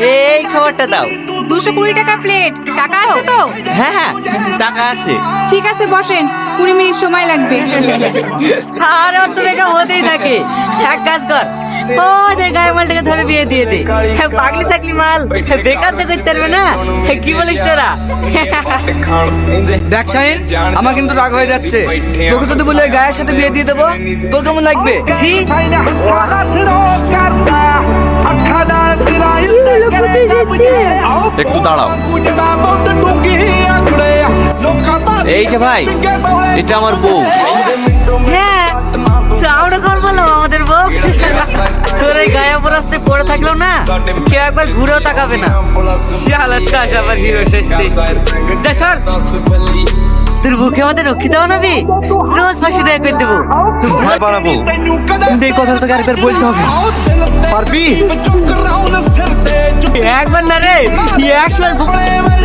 এই খাবারটা দাও। 220 টাকা প্লেট। টাকা আছে তো? হ্যাঁ হ্যাঁ, টাকা আছে। ঠিক আছে বসেন, 20 মিনিট সময় লাগবে। আর ওর তো বেকার হতেই থাকে। এক কাজ কর, ও যে গায়ে মালটাকে ধরে বিয়ে দিয়ে দে। পাগলি সাকলি মাল বেকার তো করতে পারবে না। কি বলিস তোরা? দেখ শাহিন, আমার কিন্তু রাগ হয়ে যাচ্ছে। তোকে যদি বলে গায়ের সাথে বিয়ে দিয়ে দেবো, তোর কেমন লাগবে? ছি, একটু দাঁড়াও। এই যে ভাই, এটা আমার বউ। হ্যাঁ, আমরা কর বললাম আমাদের বউ। তোর এই গায়ে পরাস্তে পড়ে থাকলেও না, কেউ একবার ঘুরেও তাকাবে না। শালা চাষ আবার হিরো শেষতে। যা সর। তোর বুকে আমাদের রক্ষিতা বানাবি, রোজ 500 টাকা করে দেবো। ভয় বানাবো, এই কথা তোকে আরেকবার বলতে হবে। পারবি? একবার না রে, 100 বার